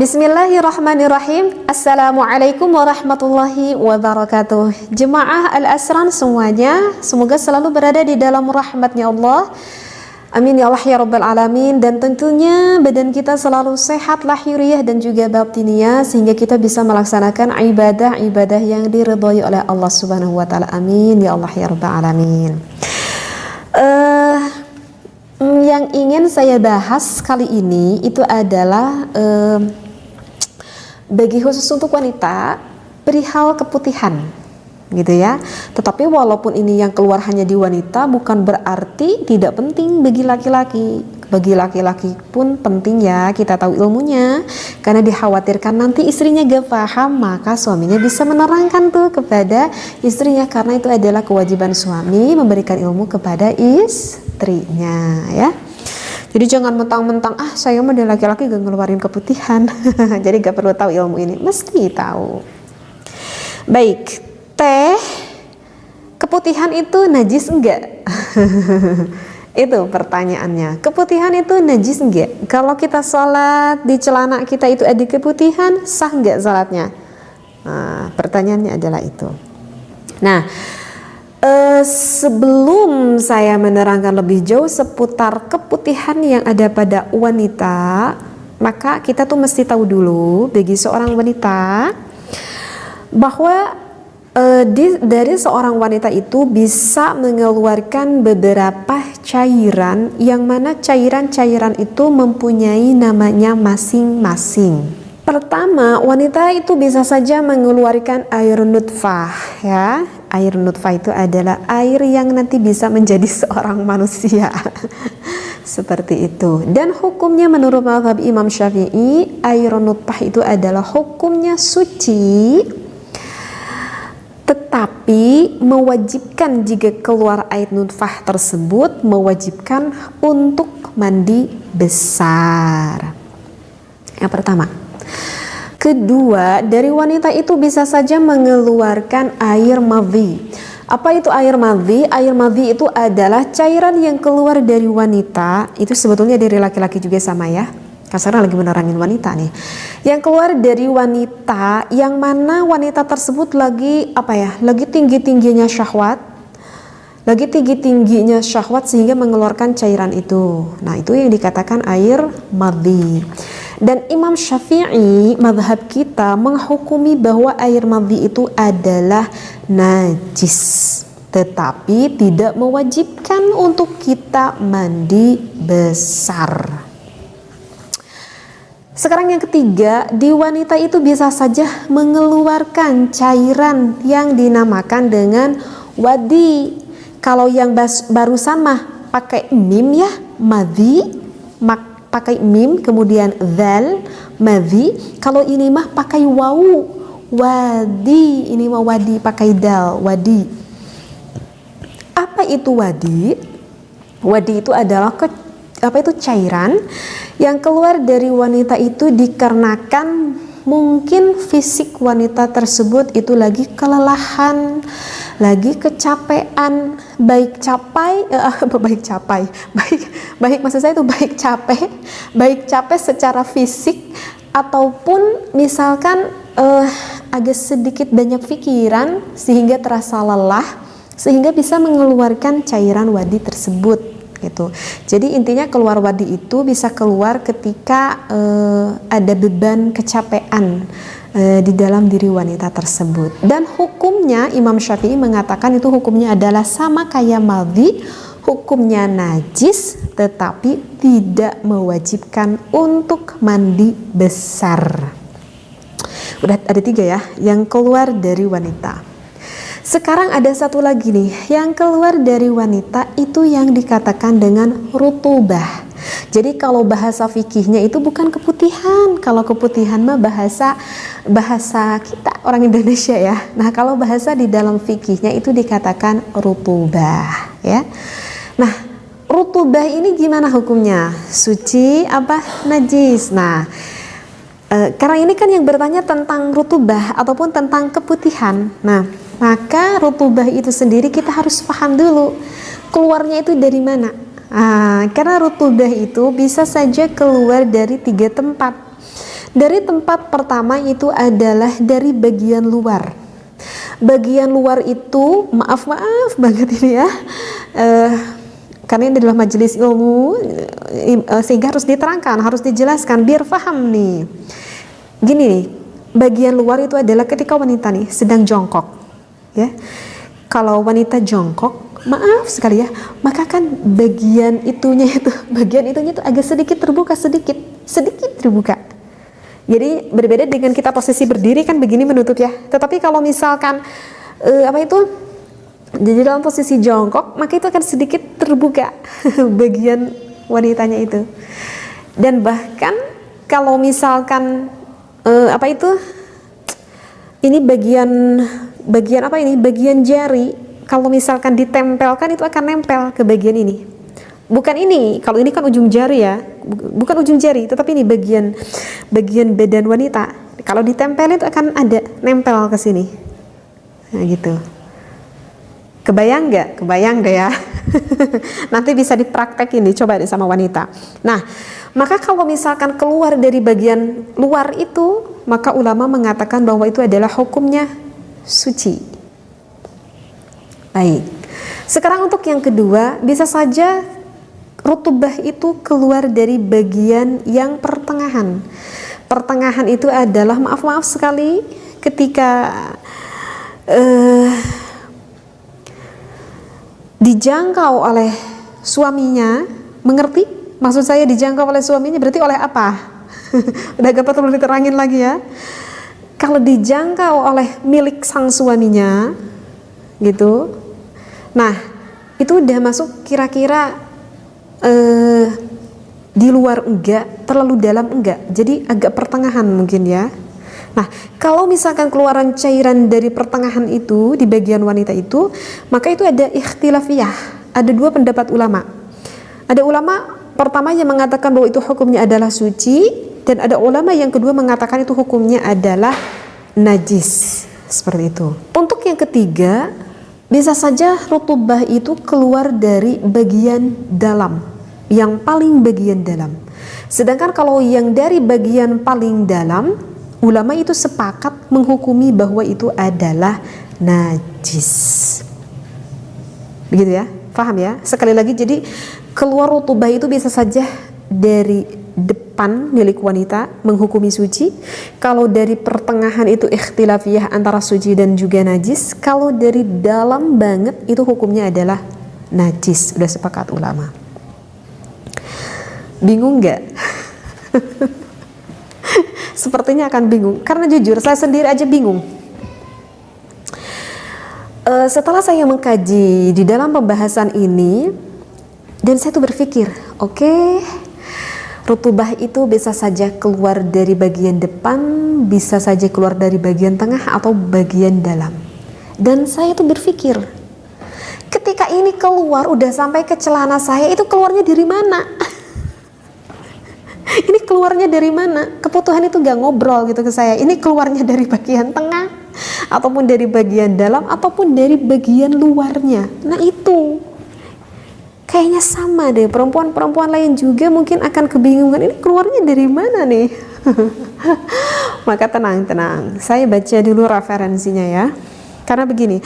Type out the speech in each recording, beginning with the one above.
Bismillahirrahmanirrahim. Assalamualaikum warahmatullahi wabarakatuh. Jemaah Al-Asran semuanya, semoga selalu berada di dalam rahmatnya Allah. Amin ya Allah ya Rabbal Alamin. Dan tentunya badan kita selalu sehat lahiriah dan juga batiniah, sehingga kita bisa melaksanakan ibadah-ibadah yang diridhai oleh Allah Subhanahu wa taala. Amin ya Allah ya Rabbal Alamin. Yang ingin saya bahas kali ini itu adalah bagi khusus untuk wanita perihal keputihan gitu ya. Tetapi walaupun ini yang keluar hanya di wanita, bukan berarti tidak penting bagi laki-laki. Bagi laki-laki pun penting ya kita tahu ilmunya, karena dikhawatirkan nanti istrinya gak paham, maka suaminya bisa menerangkan tuh kepada istrinya, karena itu adalah kewajiban suami memberikan ilmu kepada istrinya ya. Jadi jangan mentang-mentang saya mah dari laki-laki gak ngeluarin keputihan. Jadi gak perlu tahu ilmu ini, mesti tahu. Baik, teh keputihan itu najis enggak? Itu pertanyaannya. Keputihan itu najis enggak? Kalau kita sholat di celana kita itu ada keputihan, sah enggak sholatnya? Nah, pertanyaannya adalah itu. Nah, sebelum saya menerangkan lebih jauh seputar keputihan yang ada pada wanita, maka kita tuh mesti tahu dulu bagi seorang wanita bahwa dari seorang wanita itu bisa mengeluarkan beberapa cairan, yang mana cairan-cairan itu mempunyai namanya masing-masing. Pertama, wanita itu bisa saja mengeluarkan air nutfah ya. Air nutfah itu adalah air yang nanti bisa menjadi seorang manusia. Seperti itu. Dan hukumnya menurut mazhab Imam Syafi'i, air nutfah itu adalah hukumnya suci, tetapi mewajibkan jika keluar air nutfah tersebut, mewajibkan untuk mandi besar. Yang pertama. Kedua, dari wanita itu bisa saja mengeluarkan air madhi. Apa itu air madhi? Air madhi itu adalah cairan yang keluar dari wanita. Itu sebetulnya dari laki-laki juga sama ya. Karena lagi menerangin wanita nih. Yang keluar dari wanita, yang mana wanita tersebut lagi lagi tinggi-tingginya syahwat. Lagi tinggi-tingginya syahwat sehingga mengeluarkan cairan itu. Nah, itu yang dikatakan air madhi. Dan Imam Syafi'i, mazhab kita, menghukumi bahwa air madhi itu adalah najis, tetapi tidak mewajibkan untuk kita mandi besar. Sekarang yang ketiga, di wanita itu bisa saja mengeluarkan cairan yang dinamakan dengan wadi. Kalau yang barusan mah pakai mim ya, madhi, pakai mim, kemudian zal, madhi. Kalau ini mah pakai wawu, wadi. Ini mah wadi pakai dal, wadi. Apa itu wadi? Wadi itu adalah cairan yang keluar dari wanita itu dikarenakan mungkin fisik wanita tersebut itu lagi kelelahan, lagi kecapean, baik maksud saya itu baik capek secara fisik, ataupun misalkan agak sedikit banyak pikiran sehingga terasa lelah, sehingga bisa mengeluarkan cairan wadi tersebut gitu. Jadi intinya keluar wadi itu bisa keluar ketika ada beban kecapean di dalam diri wanita tersebut. Dan hukumnya Imam Syafi'i mengatakan itu hukumnya adalah sama kayak madhi, hukumnya najis, tetapi tidak mewajibkan untuk mandi besar. Udah ada 3 ya yang keluar dari wanita. Sekarang ada satu lagi nih yang keluar dari wanita, itu yang dikatakan dengan rutubah. Jadi kalau bahasa fikihnya itu bukan keputihan. Kalau keputihan mah bahasa kita orang Indonesia ya. Nah, kalau bahasa di dalam fikihnya itu dikatakan rutubah ya. Nah, rutubah ini gimana hukumnya? Suci apa najis? Nah, karena ini kan yang bertanya tentang rutubah ataupun tentang keputihan. Nah, Maka rutubah itu sendiri kita harus paham dulu keluarnya itu dari mana. Karena rutubah itu bisa saja keluar dari 3 tempat. Dari tempat pertama itu adalah dari bagian luar. Bagian luar itu maaf banget ini ya, karena ini adalah majelis ilmu, sehingga harus diterangkan, harus dijelaskan biar paham nih. Gini nih, bagian luar itu adalah ketika wanita nih sedang jongkok, ya. Kalau wanita jongkok, maaf sekali ya, maka kan bagian itunya itu agak sedikit terbuka, sedikit terbuka. Jadi berbeda dengan kita posisi berdiri kan begini menutup ya. Tetapi kalau misalkan jadi dalam posisi jongkok, maka itu akan sedikit terbuka bagian wanitanya itu. Dan bahkan kalau misalkan ini bagian jari, kalau misalkan ditempelkan itu akan nempel ke bagian ini. Bukan ini, kalau ini kan ujung jari ya, bukan ujung jari, tetapi ini bagian badan wanita. Kalau ditempel itu akan ada nempel ke sini. Nah gitu. Kebayang nggak? Kebayang deh ya. Nanti bisa dipraktekin nih, coba deh sama wanita. Nah, maka kalau misalkan keluar dari bagian luar itu, maka ulama mengatakan bahwa itu adalah hukumnya suci. Baik. Sekarang untuk yang kedua, bisa saja rutubah itu keluar dari bagian yang pertengahan. Pertengahan itu adalah maaf sekali ketika dijangkau oleh suaminya, mengerti? Maksud saya dijangkau oleh suaminya berarti oleh apa? Udah gak perlu diterangin lagi ya. Kalau dijangkau oleh milik sang suaminya, gitu. Nah, itu udah masuk kira-kira di luar enggak, terlalu dalam enggak. Jadi agak pertengahan mungkin ya. Nah, kalau misalkan keluaran cairan dari pertengahan itu di bagian wanita itu, maka itu ada ikhtilafiyah. Ada 2 pendapat ulama. Ada ulama pertama yang mengatakan bahwa itu hukumnya adalah suci, dan ada ulama yang kedua mengatakan itu hukumnya adalah najis. Seperti itu. Untuk yang ketiga, bisa saja rutubah itu keluar dari bagian dalam, yang paling bagian dalam. Sedangkan kalau yang dari bagian paling dalam, ulama itu sepakat menghukumi bahwa itu adalah najis. Begitu ya, paham ya? Sekali lagi, jadi keluar rutubah itu bisa saja dari depan milik wanita menghukumi suci. Kalau dari pertengahan itu ikhtilafiyah antara suci dan juga najis. Kalau dari dalam banget itu hukumnya adalah najis. Udah sepakat ulama. Bingung nggak? Sepertinya akan bingung, karena jujur saya sendiri aja bingung. Setelah saya mengkaji di dalam pembahasan ini, dan saya tuh berpikir, oke, rutubah itu bisa saja keluar dari bagian depan, bisa saja keluar dari bagian tengah atau bagian dalam. Dan saya tuh berpikir, ketika ini keluar udah sampai ke celana saya, itu keluarnya dari mana? Ini keluarnya dari mana? Kebutuhan itu gak ngobrol gitu ke saya. Ini keluarnya dari bagian tengah, ataupun dari bagian dalam, ataupun dari bagian luarnya. Nah itu kayaknya sama deh, perempuan-perempuan lain juga mungkin akan kebingungan, ini keluarnya dari mana nih? Maka tenang, saya baca dulu referensinya ya. Karena begini,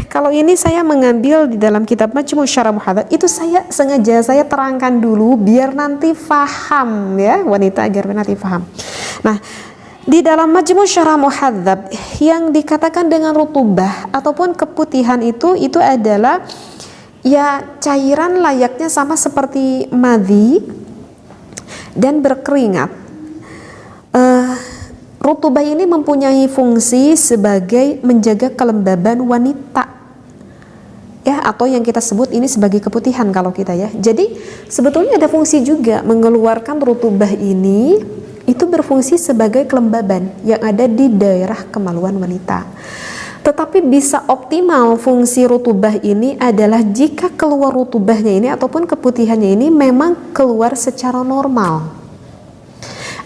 kalau ini saya mengambil di dalam kitab Majmu' Syarah Muhadzab, itu saya sengaja saya terangkan dulu biar nanti faham ya wanita, agar nanti faham. Nah, di dalam Majmu' Syarah Muhadzab yang dikatakan dengan rutubah ataupun keputihan itu adalah ya cairan layaknya sama seperti madhi dan berkeringat. Rutubah ini mempunyai fungsi sebagai menjaga kelembaban wanita ya, atau yang kita sebut ini sebagai keputihan kalau kita ya. Jadi sebetulnya ada fungsi juga mengeluarkan rutubah ini, itu berfungsi sebagai kelembaban yang ada di daerah kemaluan wanita. Tetapi bisa optimal fungsi rutubah ini adalah jika keluar rutubahnya ini ataupun keputihannya ini memang keluar secara normal.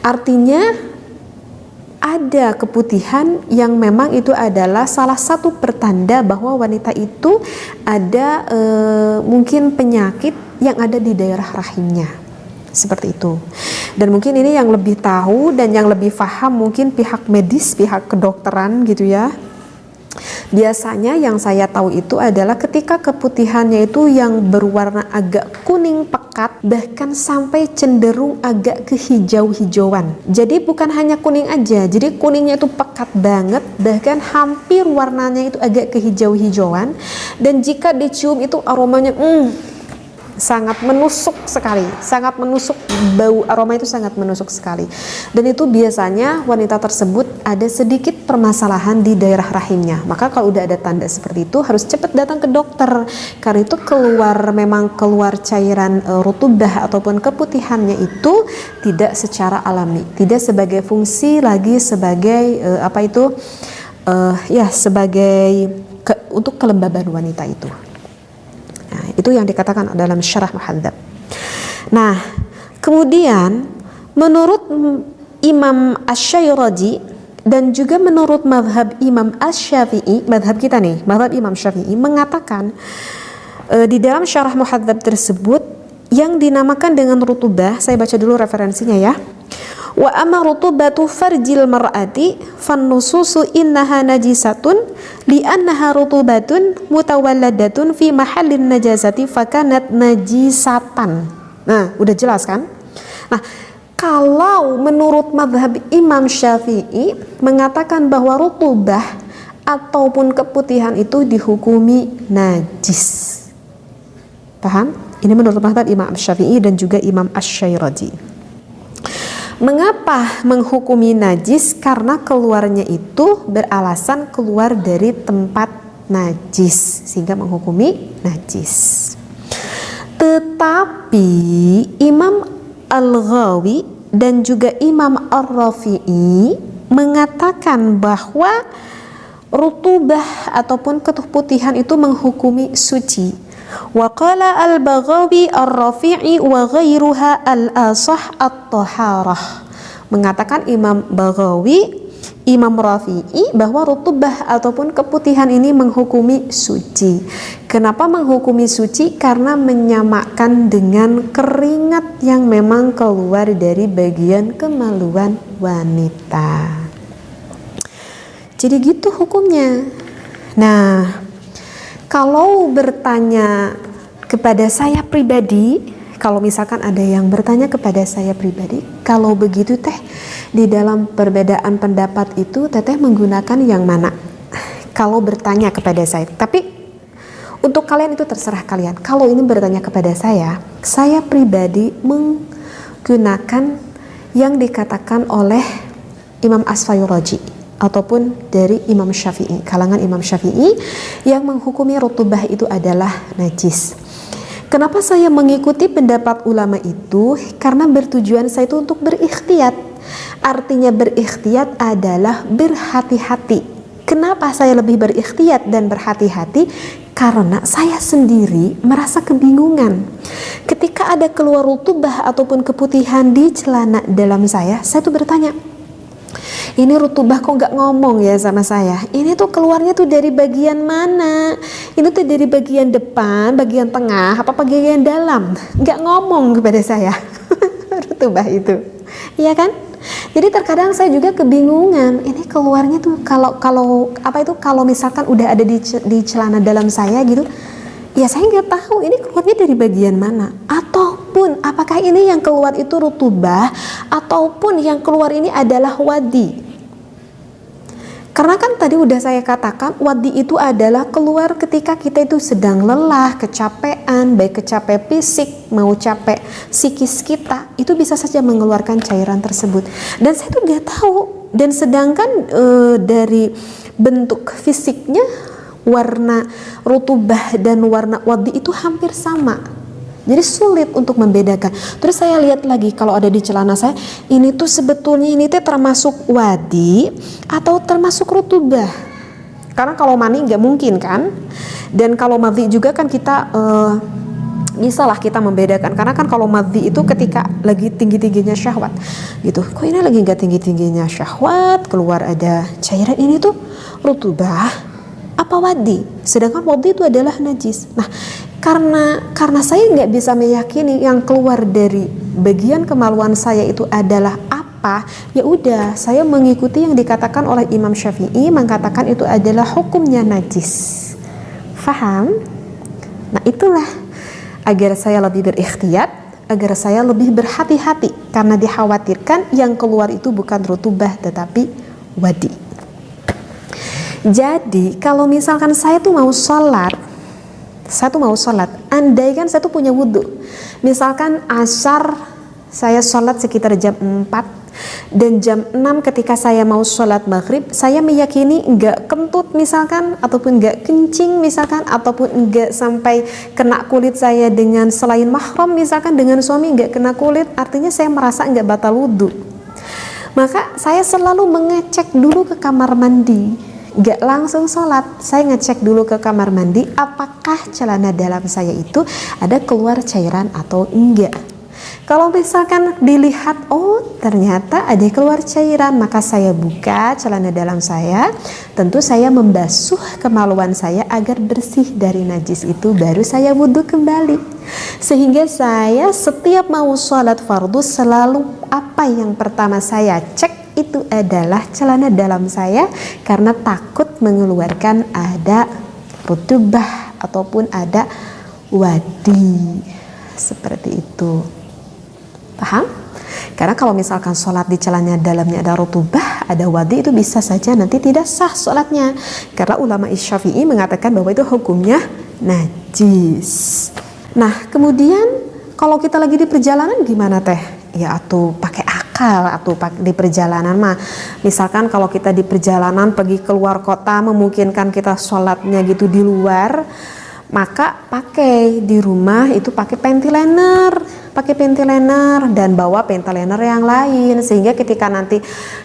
Artinya ada keputihan yang memang itu adalah salah satu pertanda bahwa wanita itu ada mungkin penyakit yang ada di daerah rahimnya, seperti itu. Dan mungkin ini yang lebih tahu dan yang lebih paham mungkin pihak medis, pihak kedokteran gitu ya. Biasanya yang saya tahu itu adalah ketika keputihannya itu yang berwarna agak kuning pekat, bahkan sampai cenderung agak kehijau-hijauan. Jadi bukan hanya kuning aja, jadi kuningnya itu pekat banget, bahkan hampir warnanya itu agak kehijau-hijauan. Dan jika dicium itu aromanya sangat menusuk sekali, sangat menusuk, bau aroma itu sangat menusuk sekali. Dan itu biasanya wanita tersebut ada sedikit permasalahan di daerah rahimnya. Maka kalau udah ada tanda seperti itu harus cepat datang ke dokter, karena itu memang keluar cairan rutubah ataupun keputihannya itu tidak secara alami, tidak sebagai fungsi lagi sebagai untuk kelembaban wanita itu. Nah, itu yang dikatakan dalam Syarah Muhadzab. Nah, kemudian menurut Imam Asy-Syairati dan juga menurut mazhab Imam Asy-Syafi'i, mazhab kita nih, mazhab Imam Syafi'i mengatakan di dalam Syarah Muhadzab tersebut yang dinamakan dengan rutubah, saya baca dulu referensinya ya. Wa amma rutubatu farjil mar'ati fannususu innaha najisatun li'annaha rutubatun mutawalladatun fi mahallin najasati fakanat najisatan. Nah, udah jelas kan? Nah, kalau menurut mazhab Imam Syafi'i mengatakan bahwa rutubah ataupun keputihan itu dihukumi najis. Paham? Ini menurut mazhab Imam Syafi'i dan juga Imam Asy-Syairati. Mengapa menghukumi najis? Karena keluarnya itu beralasan keluar dari tempat najis sehingga menghukumi najis. Tetapi Imam Al-Ghawi dan juga Imam Ar-Rafi'i mengatakan bahwa rutubah ataupun keputihan itu menghukumi suci. Wa qala al-Baghawi ar-Rafi'i wa ghairuha al-asah at-taharah. Mengatakan Imam Baghawi, Imam Rafi'i bahwa rutubah ataupun keputihan ini menghukumi suci. Kenapa menghukumi suci? Karena menyamakan dengan keringat yang memang keluar dari bagian kemaluan wanita. Jadi gitu hukumnya. Nah, kalau bertanya kepada saya pribadi, kalau misalkan ada yang bertanya kepada saya pribadi, kalau begitu teh di dalam perbedaan pendapat itu teteh menggunakan yang mana? Kalau bertanya kepada saya, tapi untuk kalian itu terserah kalian. Kalau ini bertanya kepada saya pribadi menggunakan yang dikatakan oleh Imam Asy-Syairati ataupun dari Imam Syafi'i, kalangan Imam Syafi'i yang menghukumi rutubah itu adalah najis. Kenapa saya mengikuti pendapat ulama itu? Karena bertujuan saya itu untuk berikhtiyat. Artinya berikhtiyat adalah berhati-hati. Kenapa saya lebih berikhtiyat dan berhati-hati? Karena saya sendiri merasa kebingungan. Ketika ada keluar rutubah ataupun keputihan di celana dalam saya tuh bertanya, ini rutubah kok nggak ngomong ya sama saya? Ini tuh keluarnya tuh dari bagian mana? Ini tuh dari bagian depan, bagian tengah, apa bagian dalam? Nggak ngomong kepada saya rutubah itu, iya kan? Jadi terkadang saya juga kebingungan. Ini keluarnya tuh kalau misalkan udah ada di celana dalam saya gitu, ya saya nggak tahu ini keluarnya dari bagian mana, ataupun apakah ini yang keluar itu rutubah ataupun yang keluar ini adalah wadi. Karena kan tadi udah saya katakan wadi itu adalah keluar ketika kita itu sedang lelah, kecapean, baik capek fisik mau capek psikis kita, itu bisa saja mengeluarkan cairan tersebut. Dan saya tuh nggak tahu. Dan sedangkan dari bentuk fisiknya warna rutubah dan warna wadi itu hampir sama, jadi sulit untuk membedakan. Terus saya lihat lagi kalau ada di celana saya, ini tuh sebetulnya ini tuh termasuk wadi atau termasuk rutubah, karena kalau mani nggak mungkin kan, dan kalau madhi juga kan kita Bisalah kita membedakan, karena kan kalau madhi itu ketika lagi tinggi-tingginya syahwat gitu. Kok ini lagi nggak tinggi-tingginya syahwat, keluar ada cairan, ini tuh rutubah apa wadi? Sedangkan wadi itu adalah najis. Nah, karena saya nggak bisa meyakini yang keluar dari bagian kemaluan saya itu adalah apa, ya udah saya mengikuti yang dikatakan oleh Imam Syafi'i, mengatakan itu adalah hukumnya najis. Faham? Nah, itulah agar saya lebih berikhtiyat, agar saya lebih berhati-hati, karena dikhawatirkan yang keluar itu bukan rutubah tetapi wadi. Jadi kalau misalkan saya tuh mau sholat, andai kan saya tuh punya wudhu, misalkan asar saya sholat sekitar jam 4, dan jam 6 ketika saya mau sholat maghrib, saya meyakini nggak kentut misalkan, ataupun nggak kencing misalkan, ataupun nggak sampai kena kulit saya dengan selain mahram misalkan, dengan suami nggak kena kulit, artinya saya merasa nggak batal wudhu. Maka saya selalu mengecek dulu ke kamar mandi, nggak langsung sholat, saya ngecek dulu ke kamar mandi apakah celana dalam saya itu ada keluar cairan atau enggak. Kalau misalkan dilihat, oh ternyata ada keluar cairan, maka saya buka celana dalam saya. Tentu saya membasuh kemaluan saya agar bersih dari najis itu, baru saya wudhu kembali. Sehingga saya setiap mau sholat fardu selalu apa yang pertama saya cek itu adalah celana dalam saya, karena takut mengeluarkan ada rutubah ataupun ada wadi, seperti itu. Paham? Karena kalau misalkan sholat di celana dalamnya ada rutubah, ada wadi, itu bisa saja nanti tidak sah sholatnya, karena ulama Syafi'i mengatakan bahwa itu hukumnya najis. Nah, kemudian kalau kita lagi di perjalanan gimana teh? Ya atau pakai akal, atau di perjalanan mah, misalkan kalau kita di perjalanan pergi keluar kota, memungkinkan kita sholatnya gitu di luar, maka pakai di rumah itu pakai pentiliner dan bawa pentiliner yang lain, sehingga ketika nanti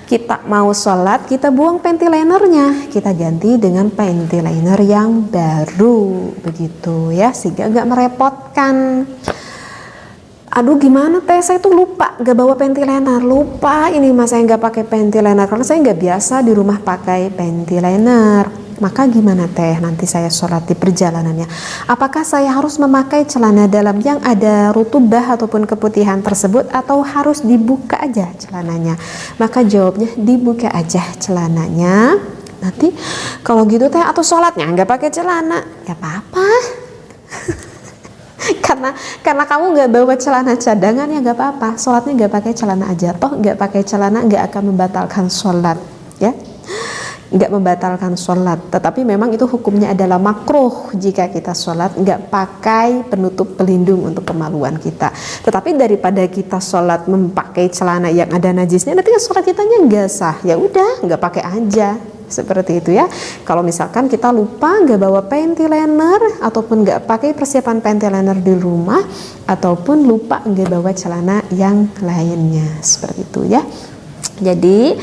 kita mau sholat kita buang pentilinernya, kita ganti dengan pentiliner yang baru, begitu ya, sehingga gak merepotkan. Aduh gimana teh, saya tuh lupa gak bawa pentiliner, lupa ini mas saya gak pakai pentiliner karena saya gak biasa di rumah pakai pentiliner. Maka gimana teh nanti saya sholat di perjalanannya, apakah saya harus memakai celana dalam yang ada rutubah ataupun keputihan tersebut, atau harus dibuka aja celananya? Maka jawabnya dibuka aja celananya. Nanti kalau gitu teh atau sholatnya nggak pakai celana, ya apa-apa. karena kamu nggak bawa celana cadangan, ya nggak apa-apa, sholatnya nggak pakai celana aja, toh nggak pakai celana nggak akan membatalkan sholat, ya nggak membatalkan sholat, tetapi memang itu hukumnya adalah makruh jika kita sholat nggak pakai penutup pelindung untuk kemaluan kita. Tetapi daripada kita sholat memakai celana yang ada najisnya, nanti sholat kitanya nggak sah, ya udah nggak pakai aja, seperti itu ya. Kalau misalkan kita lupa nggak bawa pentiliner, ataupun nggak pakai persiapan pentiliner di rumah, ataupun lupa nggak bawa celana yang lainnya, seperti itu ya. Jadi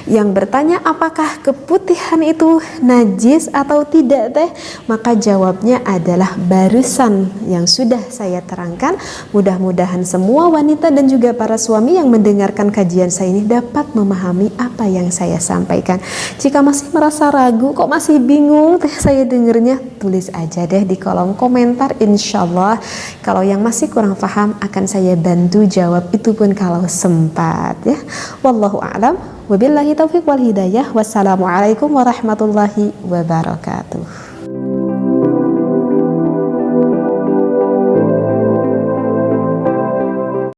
yang bertanya apakah keputihan itu najis atau tidak teh, maka jawabnya adalah barusan yang sudah saya terangkan. Mudah-mudahan semua wanita dan juga para suami yang mendengarkan kajian saya ini dapat memahami apa yang saya sampaikan. Jika masih merasa ragu, kok masih bingung teh saya dengernya, tulis aja deh di kolom komentar, insyaallah kalau yang masih kurang paham akan saya bantu jawab, itu pun kalau sempat ya. Wallahu a'lam. Wabillahi taufiq wal hidayah. Wassalamualaikum warahmatullahi wabarakatuh.